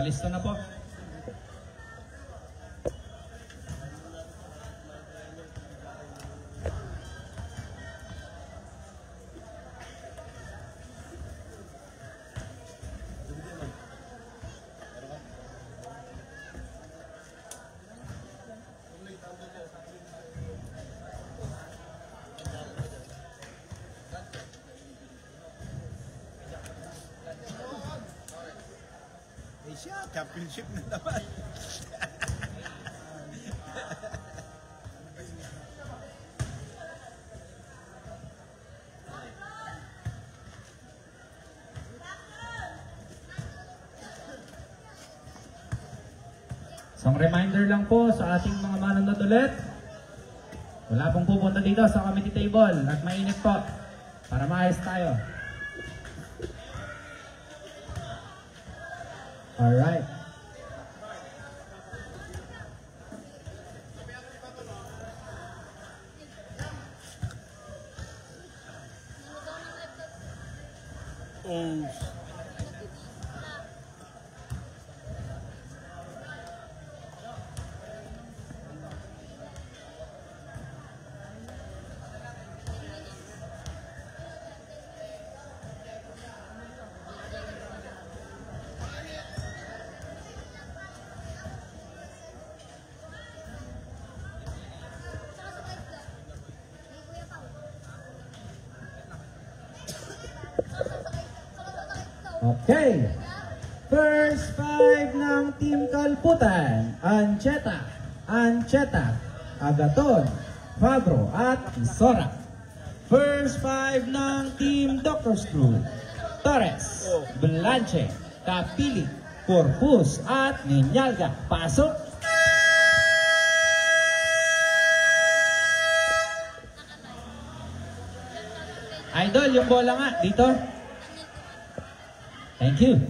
Palisto na po. Championship na naman. Isang reminder lang po sa ating mga manonood ulit. Wala pong pupunta dito sa committee table at mainit po para maayos tayo. Alright. Oh. Okay. First 5 ng Team Kalputan. Ancheta, Agaton, Fabro at Isora. First 5 ng Team Doctor's Crew. Torres, Blanche, Kapili, Corpus at Ninyalga. Pasok. Idol, yung bola nga dito. Thank you.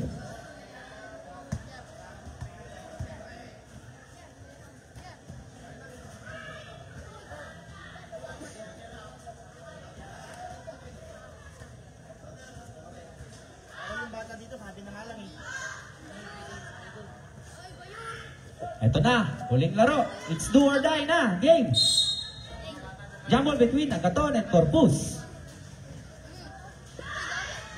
Ito na, huling laro. It's do or die na, game. Jumble between Agaton and Corpus.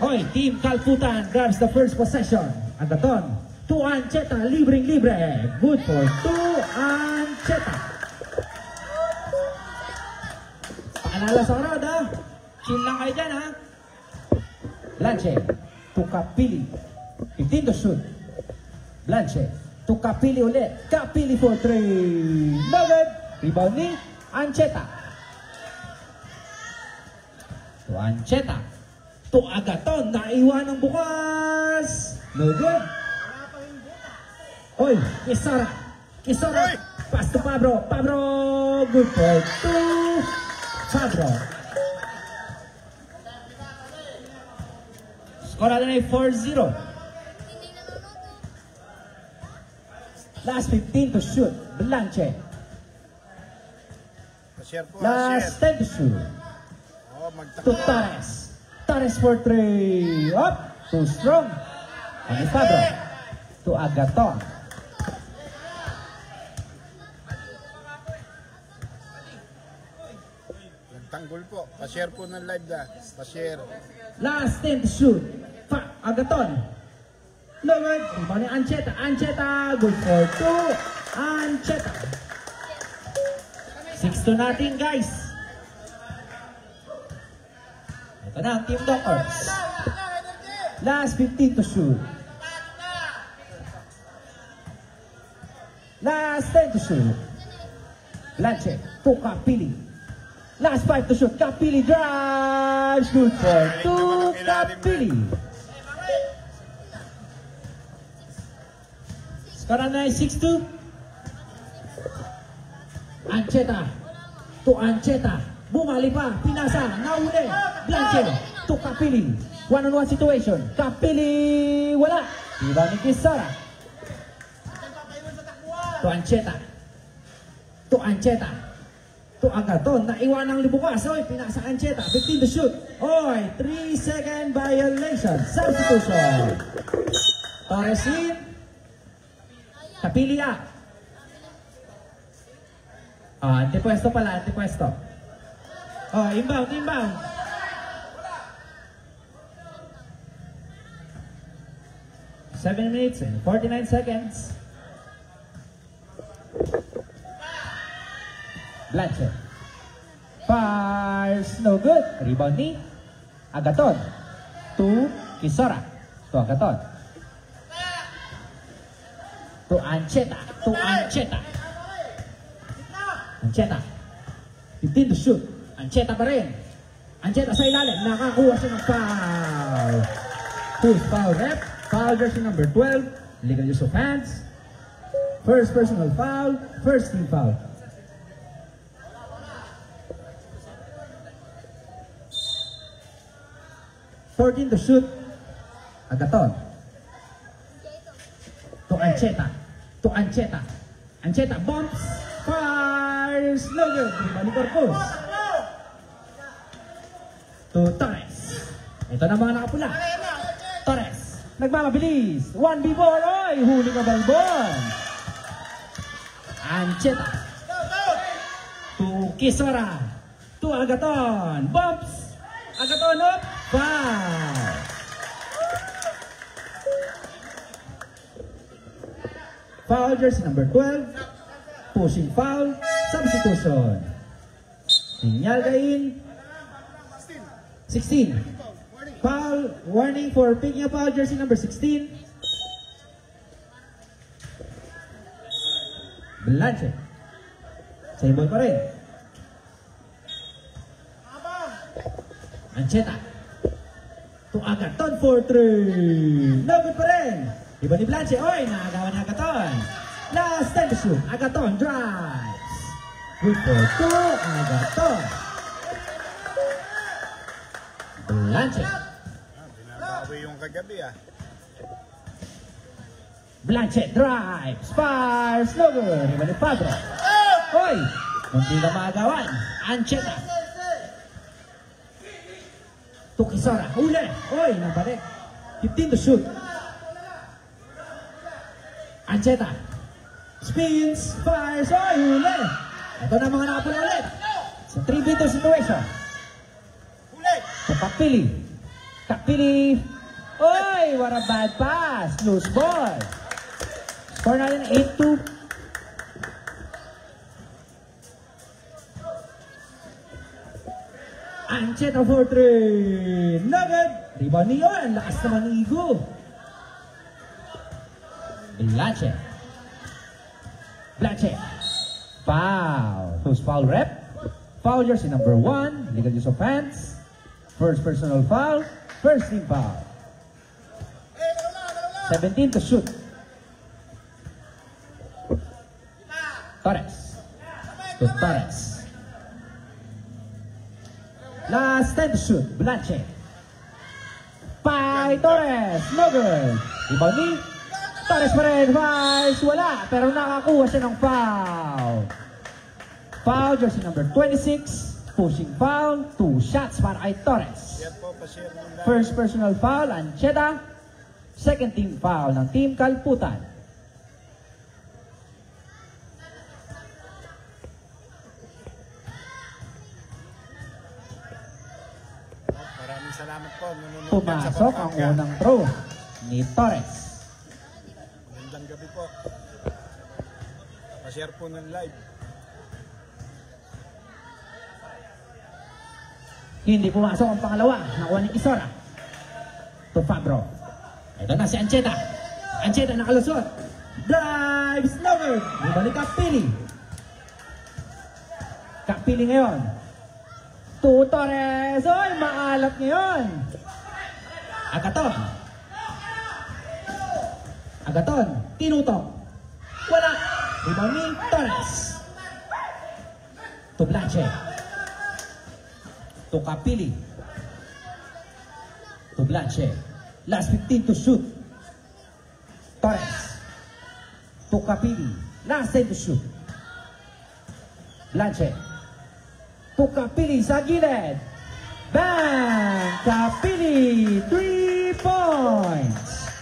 Hoy, Team Kalputan grabs the first possession. Agaton, to Ancheta, libreng-libre. Good for 2 Ancheta. Paalala sa crowd, ha? Chill lang kayo dyan, ha? Blanche, to Kapili. 15 to shoot. Blanche, to Kapili ulit. Kapili for 3. Nugget. Rebound ni Ancheta. To Ancheta. To Agaton, naiwan ng bukas. No good. Oy, Kisora. Pass to Fabro. Good for 2. Fabro. Score na 4-0. Last 15 to shoot. Blanche. Last 10 to shoot. To Torres. Torres for 3. Up. Too strong. And Fabro. To Agaton. Nagtanggol po. Pa-share po ng live na. Pa-share. Last 10 to shoot. Agaton. Lowered. Rebound ni Ancheta. Good for 2. Ancheta. 6-2 natin, guys. Ito na ang Team Doctors. Last 15 to shoot. Last 10 to shoot. Blanche to Kapili. Last 5 to shoot. Kapili drives. Good for 2. Kapili. Score na 6-2. Ancheta to Ancheta. Bumali pa. Pinasa. Nauli. Blanche to Kapili. One-on-one situation. Kapili. Wala. Iba ni Kisora. To Ancheta. To Agaton. Naiwan ang libukas. Oy, pinasa Ancheta. 15 to shoot. Oy, 3-second violation. Substitution. Torres in. Kapili up. Antipwesto pala, antipwesto. Inbound, inbound. Seven minutes and 49 seconds. Blanchett. Fires, no good. Rebound ni Agaton. To Kisora. To Agaton. To Ancheta. To Ancheta. Ancheta. 15 to shoot. Ancheta pa rin. Ancheta sa ilalim. Nakakuha siya ng foul. Who's foul rep? Foul jersey number 12. Legal use of hands. First personal foul. First team foul. To shoot. Agaton. To Ancheta. To Ancheta. Ancheta bumps. Fires. No good. Rebound ni Corpus. To Torres. Ito na mga nakapula. Torres. Nagmamabilis. 1v4. Oy! Huli ka balbon. Ancheta. To Kisora. To Agaton. Bumps. Agaton up. Foul. Foul jersey number 12. Pushing foul. Substitution. Inyalgain. 16. Foul. Warning for picking up foul jersey number 16. Blanchett. Save ball pa rin. Ancheta. To Agaton for 3. No good pa rin. Iba ni Blanchett. Oy, nakagawa ni Agaton. Last time to shoot. Agaton drives. Good for 2. Agaton. Blanchett. Binabawi yung kagabi Blanchett drives. Fires. No good. Iba ni Pablo. Oy, hindi ka maagawan. Ancheta. To Kisora. Huli. Oy, nabalik. 15 to shoot. Ancheta. Spins. Fires. Oy, huli. Ito na mga nakapula ulit. Sa 3v2 situation. To Kapili. Kapili. Oy, what a bad pass. Loose ball. Score natin 8-2. Ancheta for 3. Nugget. Rebound niyo. Ang lakas naman ng Igo. Blanchett. Blanchett. Foul. Who's foul rep? Foul jersey number 1. Legal use of hands. First personal foul. First team foul. 17 to shoot. Torres. To Torres. Last 10 to shoot. Blanchett. Pai Torres. No good. Rebound ni Torres pa rin. Fires. Wala. Pero nakakuha siya ng foul. Foul jersey number 26. Pushing foul. 2 shots para kay Torres. First personal foul. Ancheta. Second team foul ng Team Kalputan. Maraming salamat po. Pumasok ang unang throw ni Torres. Magandang gabi po. Pa-share po ng live. Hindi pumasok ang pangalawa. Nakuha ni Kisora. To Fabro. Ito na si Ancheta. Ancheta nakalusot. Drives. No good. Ibalik Kapili. Kapili ngayon. To Torres. Oy, maalat ngayon. Agaton. Agaton. Tinutok. Wala. Rebound ni Torres. To Blanchett. To Kapili. To Blanchett. Last 15 to shoot. Torres. To Kapili. Last 10 to shoot. Blanchett. To Kapili sa gilid. Bang! Kapili! 3 points!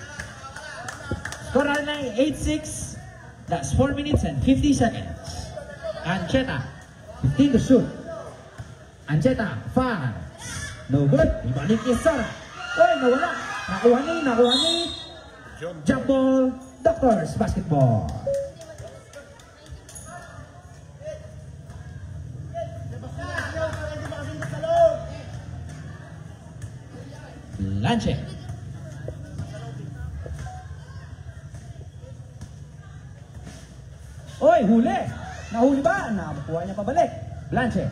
Score na 8-6. That's 4 minutes and 50 seconds. Ancheta, 15 to shoot. Ancheta, fires. No good. Ibalik kay Sara. Oy, nawala. Nakuha ni. Jump ball, Doctors Basketball. Lanche. Oy, huli. Nahuli ba? Nakuha niya pabalik. Blanche.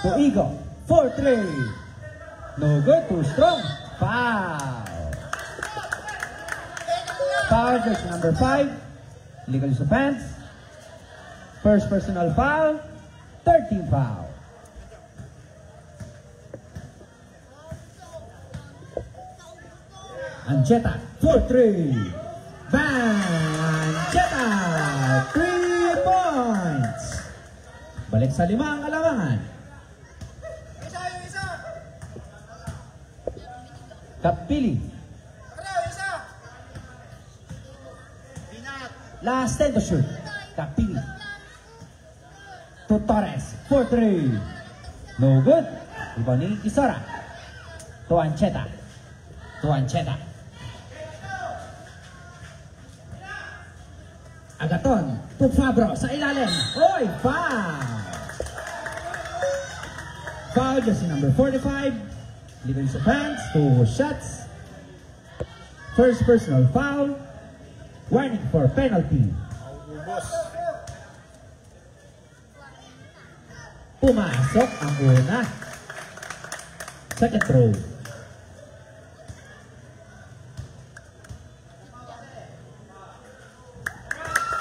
To Igo. 4-3. No good. Too strong. Foul. Foul version number 5. Legal use of hands. First personal foul. 13 foul. Ancheta. 4-3. Bang! Ancheta. 3 points. Balik sa 5 ang kalamangan. Kapili. Last 10 to shoot. Kapili. To Torres. 4-3. No good. Iba ni Kisora. To Ancheta. Agaton. To Fabro. Sa ilalim. Oy! Foul! Foul jersey number 45. Legal use of hands. 2 shots. First personal foul. Warning for penalty. Pumasok ang una. Second throw.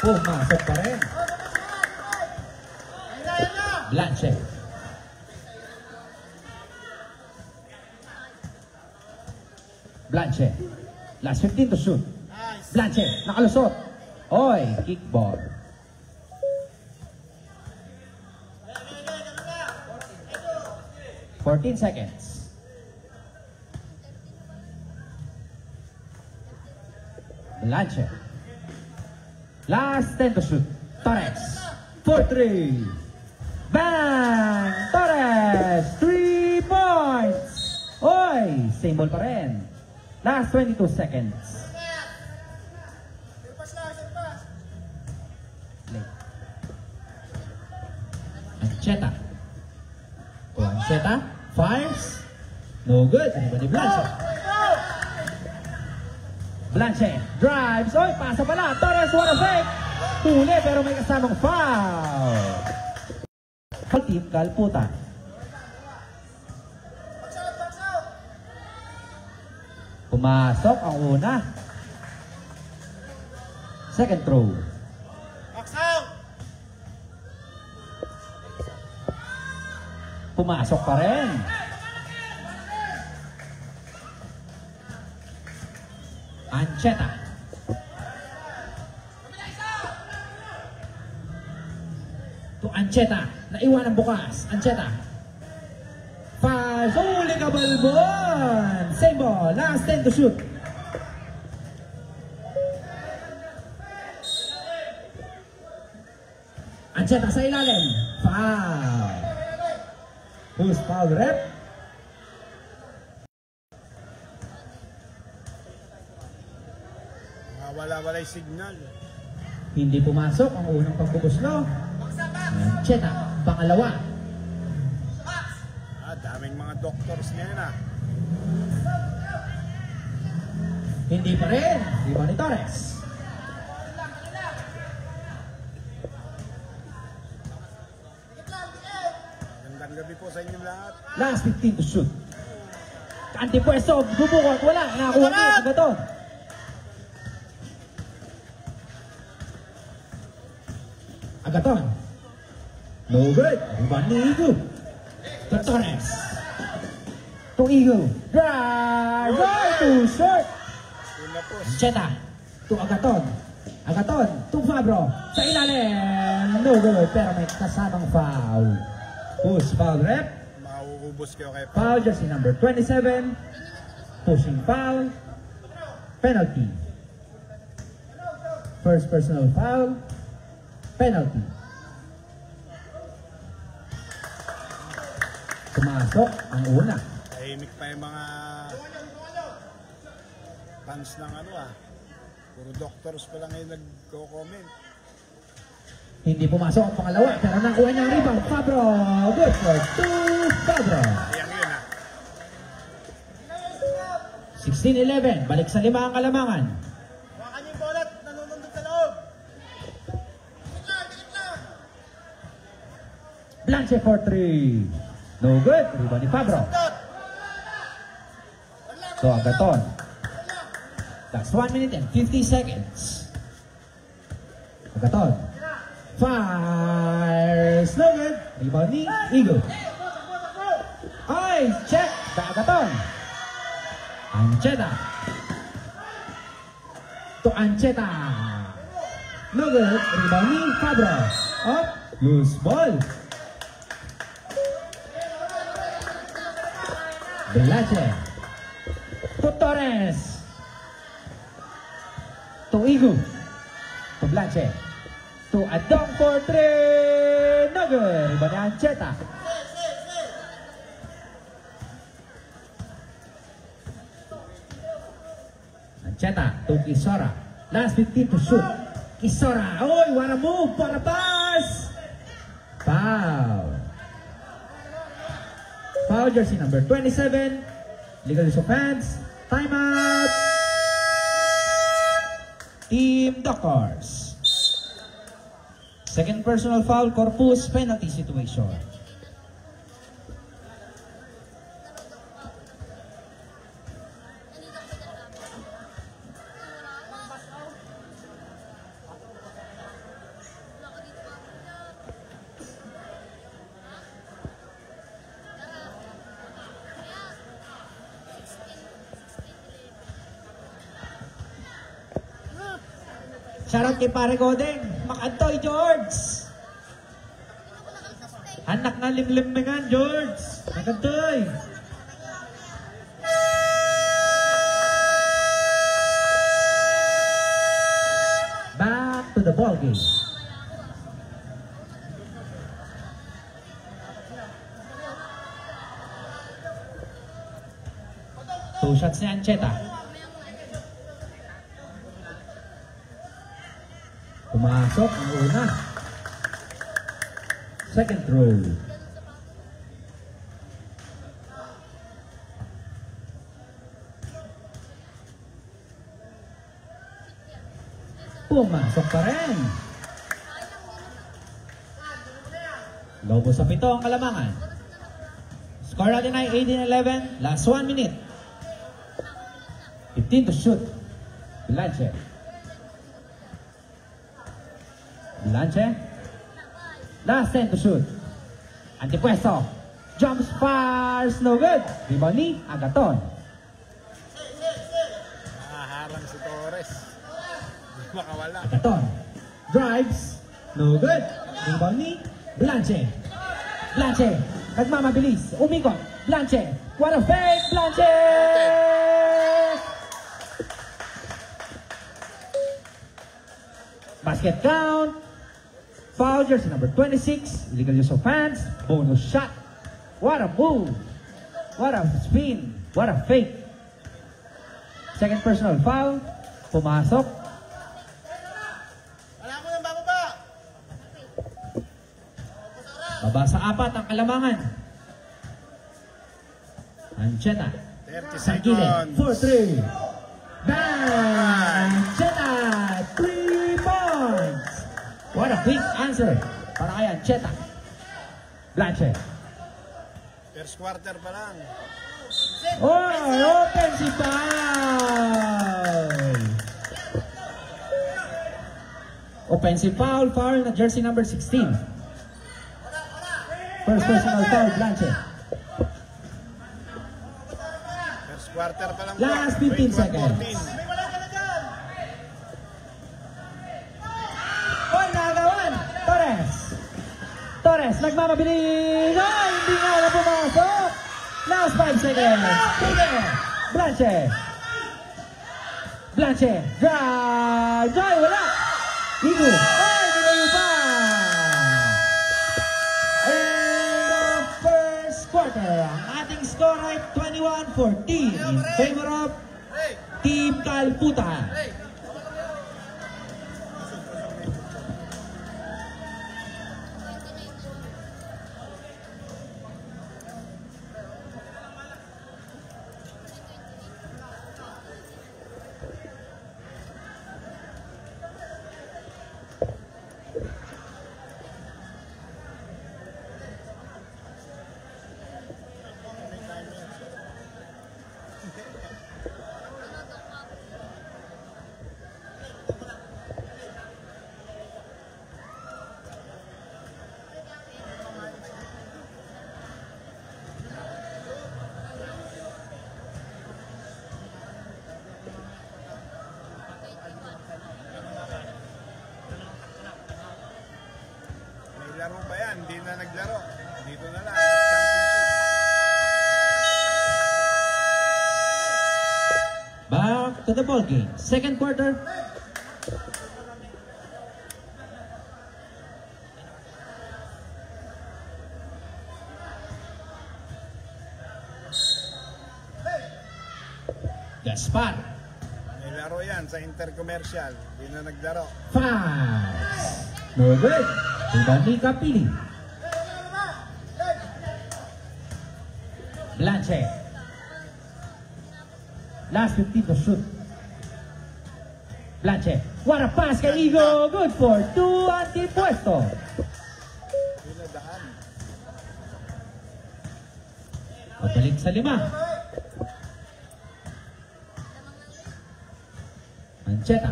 Pumasok pa rin. Blanche. Blanche. Last 15 to shoot. Blanche. Nakalusot. Oy, kickball. $14 seconds. Blanche. Last 10 to shoot. Torres. 4-3. Bang! Torres! 3 points! Oy! Same ball pa rin. Last 22 seconds. Ancheta. Ancheta. Fires. No good. Ano ni Blanche? Blanche. Drives. Oy! Pasa pala. Torres. What a fake! Tuli pero may kasamang foul. Team Kalputan. Pumasok ang una. Second throw. Pumasok pa rin. Ancheta. To Ancheta. Naiwan ang bukas. Ancheta. Fires. Huli ka balbon. Same ball. Last 10 to shoot. Ancheta sa ilalim. Foul. Who's foul rep? Wala-wala yung signal. Hindi pumasok ang unang pagbubuslo. Ancheta, pangalawa. Daming mga doctors ngayon Hindi pa rin. Iba ni Torres. Magandang gabi po sa inyong lahat. Last 15 to shoot. Antipwesto, bubukot, wala. Nakakuha niya, Agaton. Agaton. No good. Iba ni Igo. To Torres. To Igo. Drive. Right to short. Ancheta. To Agaton. Agaton. To Fabro. Sa ilalim. No good. Pero may kasamang foul. Who's foul rep? Mauubos kayo kay Foul jersey number 27. Pushing foul. Penalty. First personal foul. Penalty. Pumasok ang una. Tahimik pa yung mga fans ng ano ah. Puro doctors pa lang yung nagko-comment. Hindi pumasok ang pangalawa, pero nakuha niya ang rebound. Fabro, good for 2, Fabro. Ayan yun ah. 16-11, balik sa 5 ang Kalamangan. Wakan yung bolat, nanunundot sa loob. Blanche for 3. No good, rebound ni Fabro. So, Agaton. That's 1 minute and 50 seconds. Agaton. Fires. No good. Rebound ni Igo. Ay, check. Agaton. Ancheta. To Ancheta. No good. Rebound ni Fabro. Up. Loose ball. Belache. To Torres. To Igo. To Blanche. To Adong for 3. No good. Rebound ni Ancheta. Ancheta to Kisora. Last 15 to shoot. Kisora. Oy, what a move. What a pass. Foul. Foul jersey number 27. Legal use of hands. Timeout. Team Doctors. Second personal foul, Corpus, penalty situation. Shoutout kay Pare Godeng, Makantoy George. Anak na limlimingan, George. Makantoy. Back to the ball game. Two shots ni Ancheta. Pumasok ang una. Second throw. Pumasok pa rin. Lobo sa 7 ang Kalamangan. Score natin ay 18-11. Last 1 minute. 15 to shoot. Blanche. Blanche. Last 10 to shoot. Antipuesto. Jumps, fires, no good. Rebound ni Agaton. Nakaharang si Torres. Hindi makawala. Agaton. Drives. No good. Rebound ni Blanche. Blanche. Nagmamabilis. Umikot. Blanche. What a fake. Blanche! Basket count. Foul jersey number 26. Illegal use of hands. Bonus shot. What a move. What a spin. What a fake. Second personal foul. Pumasok. Wala mo nang bababa. Baba sa 4 ang Kalamangan. Ancheta. 30 Sangkilin. seconds. 4-3. Bang! Ancheta. 3 points. What a quick answer para kay Ancheta. Blanche. First quarter pa lang. Oh, offensive foul. Offensive foul, foul na jersey number 16. First personal foul, Blanche. First quarter pa lang. Last 15 seconds. Oy, nagawan! Torres! Torres, nagmamabilis! Ay, hindi nga na pumasok! Last 5 seconds! Blanche! Blanche! Drive! Drive! Wala! Ligo. Ay, nilayo pa! In the first quarter, ang ating score ay 21-14 in favor of Team Kalputan. Laro ba yan? Hindi na naglaro. Dito na lang. Championship. Back to the ball game. Second quarter. Gaspar. May laro yan sa intercommercial. Hindi na naglaro. Fast. No good. Ibani Kapili. Blanche. Last 15 to shoot. Blanche. What a pass kay Igo. Good for 2 antipuesto. Pinadaan. Pabalik sa 5. Ancheta.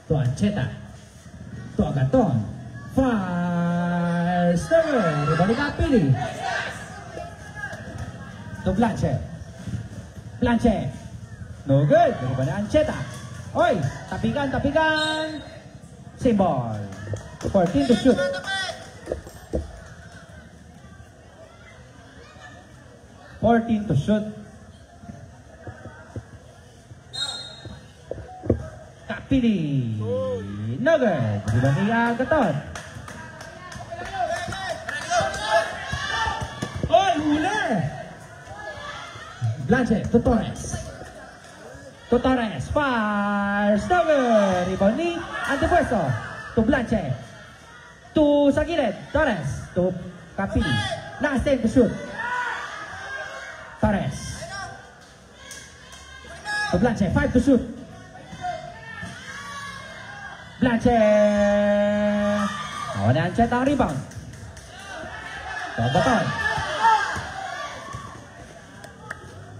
To Ancheta. To Agaton. Fire. Stir. Ibani Kapili. To Blanche. Blanche. No good. Ibani Ancheta. Oy, tapigan. Same ball. 14 to shoot. Kapili. No good. Ibani Agaton. Oy, huli. Blanche to Torres. Fires. No good. Rebound ni antipuesto. To Blanche. To sa gilid. Torres. To Kapili. Last 10 to shoot. Torres. To Blanche. 5 to shoot. Blanche. Nawa ni Ancheta ang rebound. To Agaton.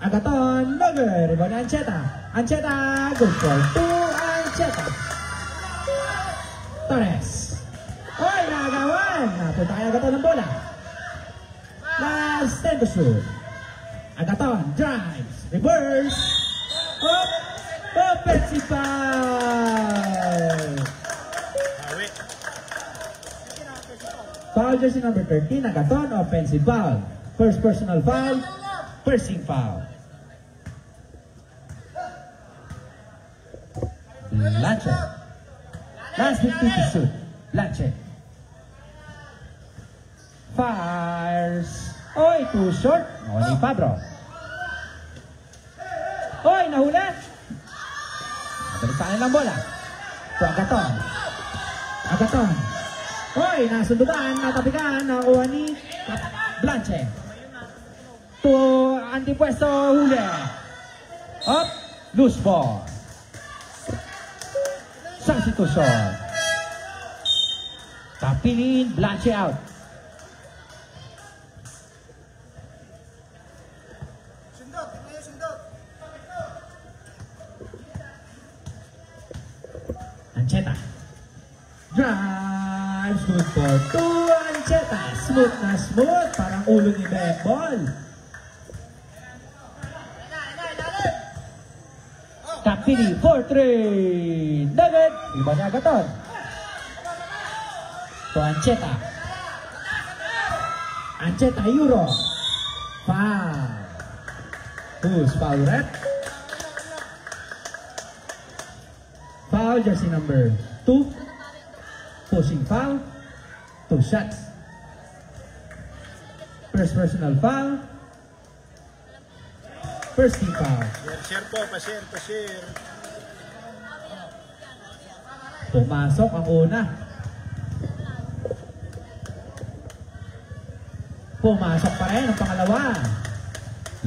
Agaton. No good. Rebound ni Ancheta. Ancheta. Good for 2. Ancheta. Torres. Oy, nagawan. Napunta kay Agaton ng bola. Last 10 to shoot. Agaton. Drives. Reverse. Up. Offensive foul. Awi. Foul jersey number 13. Agaton. Offensive foul. First personal foul. Forcing foul. Blanche. Last 15 to shoot. Blanche. Fires. Oy, too short. O ni Pablo. Oy, nahuli. Nabalik sa kanilang bola. To Agaton. Oy, nasundutan, natapikan, nakuha ni Blanche. To antipuesto, huli. Up, loose ball. Substitution. Kapili, Blanche out. Ancheta. Drives, good for 2. Ancheta. Smooth na smooth. Parang ulo ni Bembol. Kapili, 4-3. Nugget. Iba niya Agaton. To Ancheta. Ancheta, Euro. Foul. Who's foul rep? Foul jersey number 2. Pushing foul. 2 shots. First personal foul. First team foul. Share po, pa-share. Pumasok ang una. Pumasok pa rin ang pangalawa.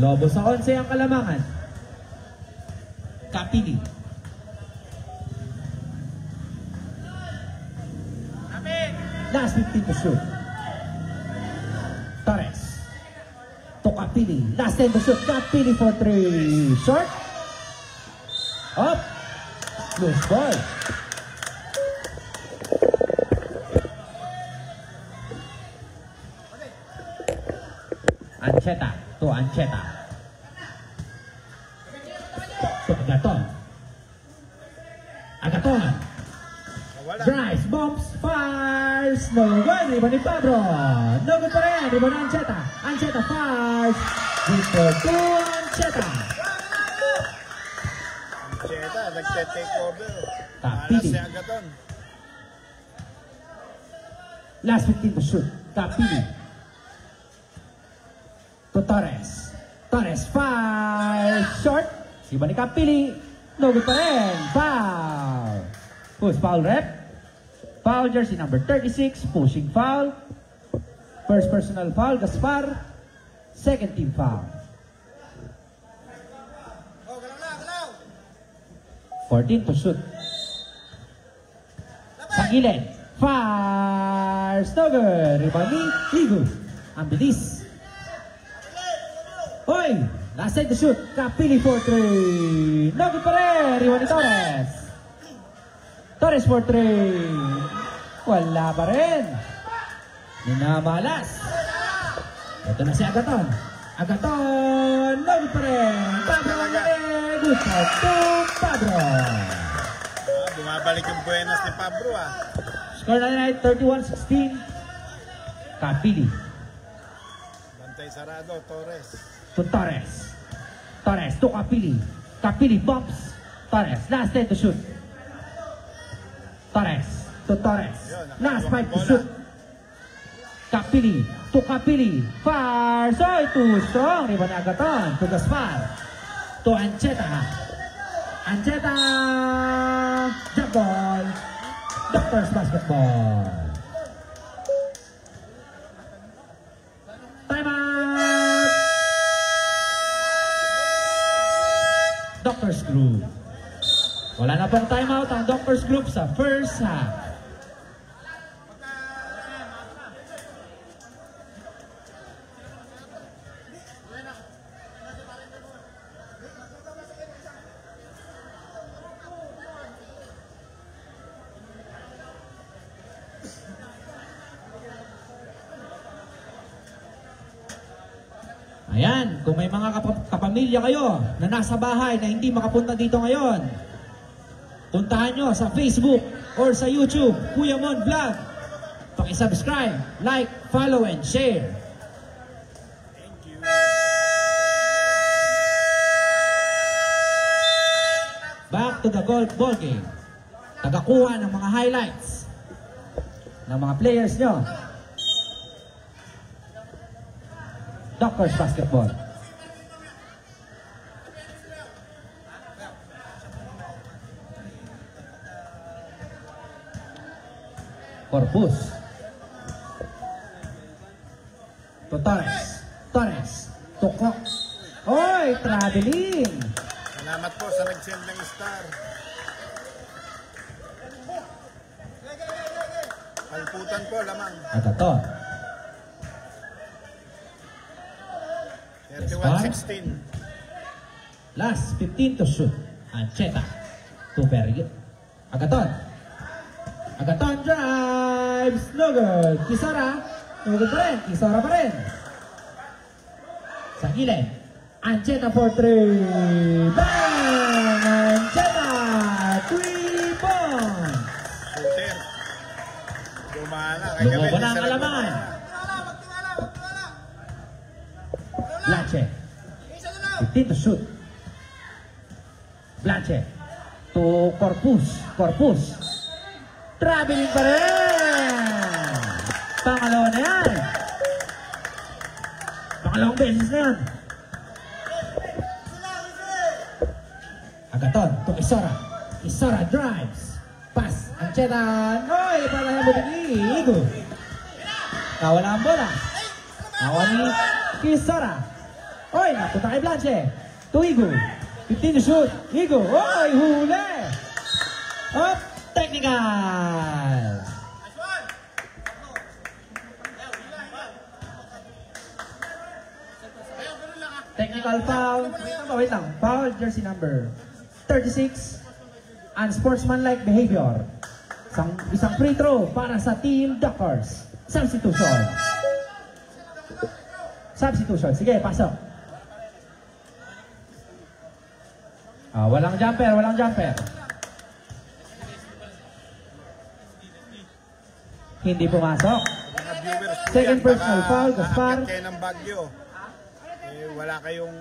Lobo sa 11 ang Kalamangan. Kapili. Last 15 to shoot. Torres. To Kapili. Last 10 to shoot. Kapili for 3. Short. Up. Loose ball. Ancheta. To Ancheta. To Agaton. Agaton. Drives, bumps, fires. No good. Rebound ni Pablo. No good pa rin. Rebound ni Ancheta. Ancheta fires. Dito to Ancheta. Ancheta, nagte-take over. Kapili. Alas si Agaton. Last 15 to shoot. Kapili. To Torres. Torres fires. Short. Siba ni Kapili. No good pa rin. Foul. Who's foul rep? Foul jersey number 36, pushing foul. First personal foul, Gaspar. Second team foul. 14 to shoot. Sa gilid. Fires. No good. Rebound ni Higo. Ang bilis. Hoy! Last side to shoot. Kapili for 3. No good pa rin. Rebound ni Torres. Torres for 3. Wala pa rin. Minamalas. Ito na si Agaton. Agaton. Lagi pa rin. Pablo Magaling. Gusto to Pablo. Bumabalik yung buenas ni Pablo Score na night 31-16. Kapili. Bantay sarado, Torres. To Torres. Torres to Kapili. Kapili bumps. Torres. Last 10 to shoot. Torres to Torres. Last 5 to shoot. Kapili to Kapili. Fires. Oy, too strong. Rebound ni Agaton. To Gaspar. To Ancheta. Ancheta. Jump ball. Doctors basketball. Time out. Doctors Group. Wala na pong timeout ang Doctors Group sa first half. Ayan, kung may mga kapamilya kayo na nasa bahay na hindi makapunta dito ngayon, puntahan nyo sa Facebook or sa YouTube, Kuya Mon Vlog. Paki-subscribe, like, follow, and share. Thank you. Back to the ball game. Tagakuha ng mga highlights ng mga players nyo. Doctors Basketball. Corpus. To Torres. Torres. To Cox. Oy, traveling. Salamat po sa nag-send ng star. Palputan po lamang. Agaton. 31-16. Last 15 to shoot. Ancheta. To Berrio. Agaton. Agaton drives. No good. Kisara. No good pa rin. Kisara pa rin. Sa gilid. Ancheta for 3. Bang! Ancheta. 3 points. Shooter. Gumana. Lumobo na ang Kalamangan. Blanche. 15 to shoot. Blanche. To Corpus. Corpus. Traveling pa rin! Pangalawa na yan! Pangalawang beses na yan! Agaton to Isora. Isora drives. Pass. Ancheta. Oy! Patahin mo bigli. Igo. Nawala ang bola. Nawa ni Isora. Oy! Napunta kay Blanche. To Igo. 15 to shoot. Igo. Oy! Huli! Up! Technical! Technical foul. Wait lang. Foul jersey number 36. Unsportsmanlike behavior. Isang free throw para sa Team Duckers. Substitution. Substitution. Sige, pasok. Walang jumper, walang jumper. Hindi pumasok. Mga viewers po Second yan, personal baka foul, Gaspar. aakyat kayo ng Baguio. Wala kayong...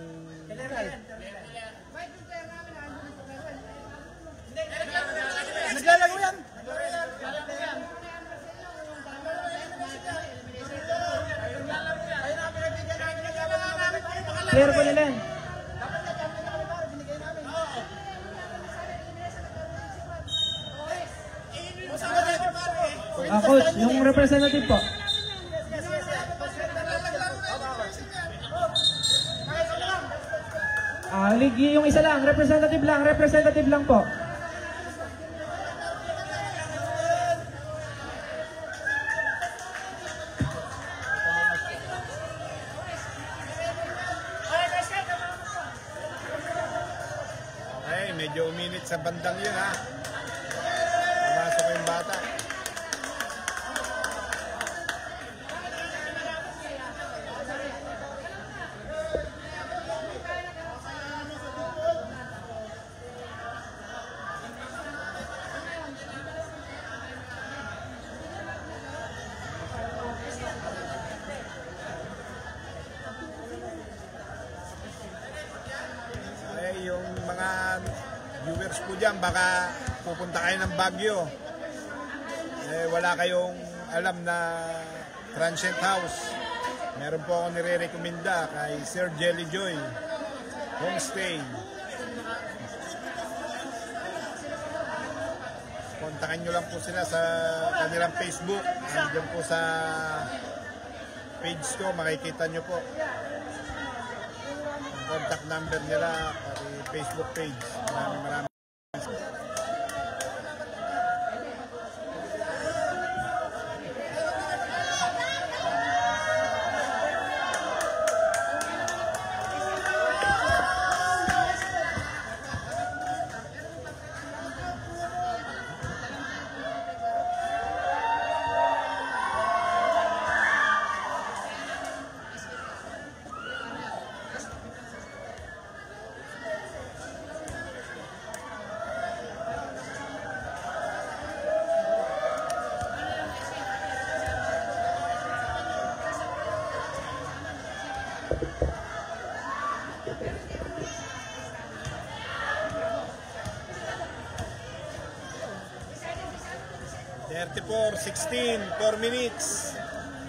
Naglalago yan! Clear po nila. Coach, yung representative po. Yung isa lang, representative lang po. Ay, medyo uminit sa bandang yun ha. Pumasok yung bata. Yung mga viewers po dyan, baka pupunta kayo ng Baguio. Wala kayong alam na transient house. Meron po ako nire-recommenda kay Sir Jelly Joy Homestay. Kontakin nyo lang po sila sa kanilang Facebook. Nandiyan po sa page ko, makikita nyo po contact number nila, pati Facebook page. Maraming. Thirty-four, 16, 4 minutes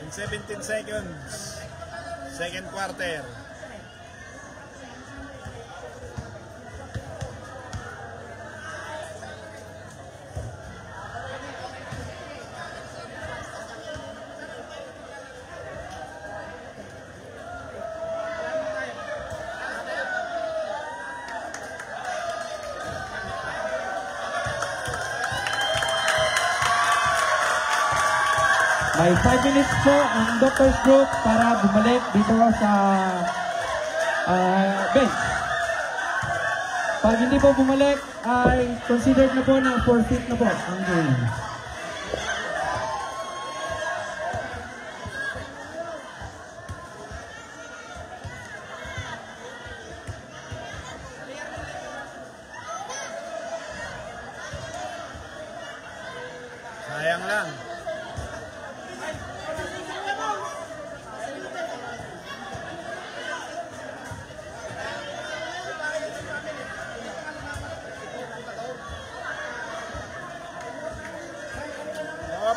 and 17 seconds. Second quarter. May 5 minutes po ang Doctors Group para bumalik dito sa bench. Pag hindi po bumalik, ay considered na po na forfeit na po ang game. Sayang lang.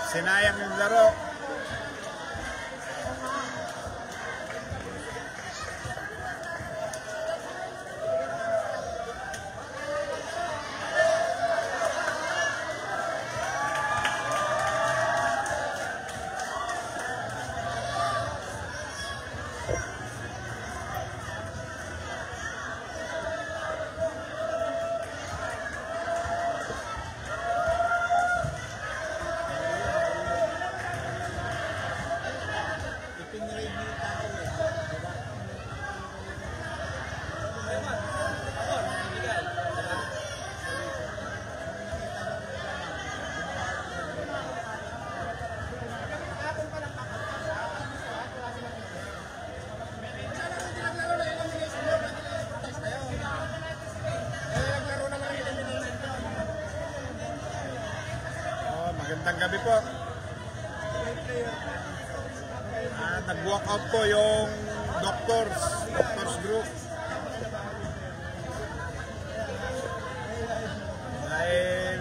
Sinayang yung laro. Magandang gabi po. Nag-walk out po yung doctors group. Dahil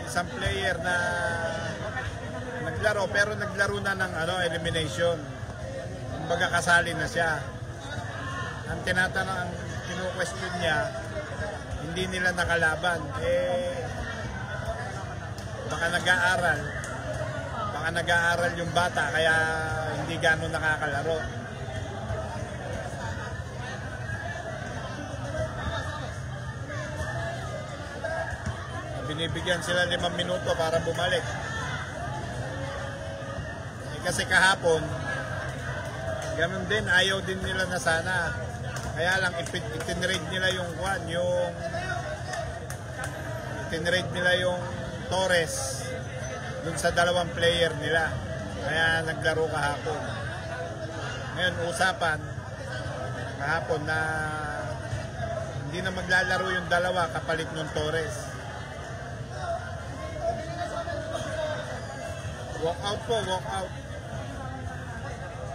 isang player na naglaro pero naglaro na ng elimination. Kumbaga kasali na siya. Ang tinatanong, ang kinu-question niya, hindi nila nakalaban. Baka nag-aaral yung bata kaya hindi gano'n nakakalaro. Binibigyan sila 5 minuto para bumalik. Kasi kahapon gano'n din, ayaw din nila na sana. Kaya lang itinrade nila yung itinrade nila yung Torres dun sa 2 player nila. Kaya naglaro kahapon. Ngayon usapan kahapon na hindi na maglalaro yung 2 kapalit ng Torres. Walk out po, walk out.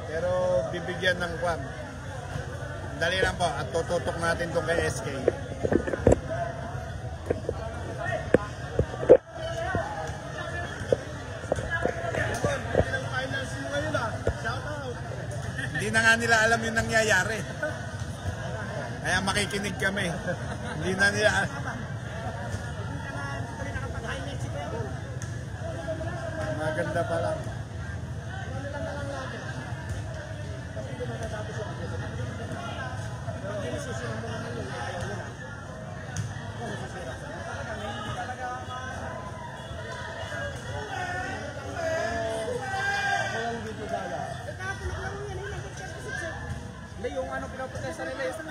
Pero bibigyan ng kwan. Dali lang po at tututok natin itong kay SK. Hindi na nga nila alam yung nangyayari. Kaya makikinig kami. Hindi na nila maganda pa lang. Hindi, yung pinaprotesta nila yung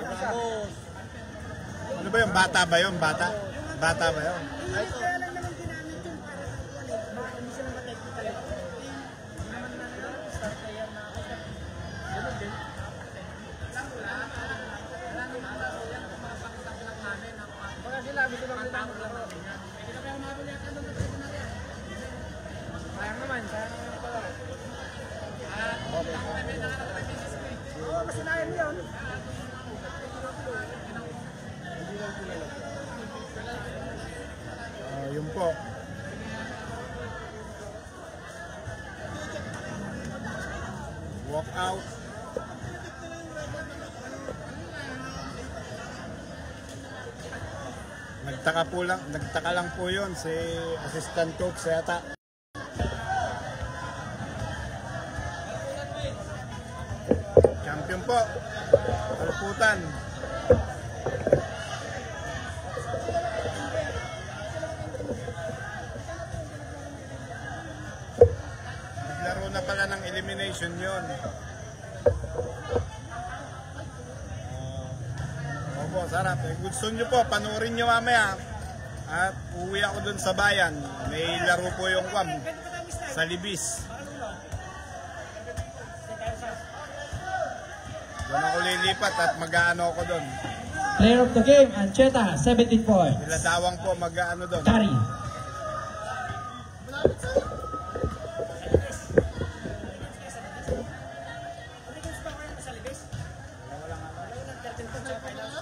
Ano ba yung bata ba yun? Bata? Bata ba yun? kaya lang naman ginamit yung para hindi sila ma-technical. Naman na start kaya na ganun din. Baka sila, gusto lang nila maglaro. Sayang naman pala. Oo, kasanayan mo yun. Yun po. Walk out. Nagtaka lang po yun si assistant coach yata. Champion po. Alputan. Naglaro na pala ng elimination yun. Opo, sarap. Gusto nyo po, panoorin nyo mamaya. At uwi ako dun sa bayan. May laro po yung sa Libis. Doon ako lilipat at mag-aano ako doon. Player of the game, Ancheta, 17 points. Niladawang po mag-aano doon. Kari.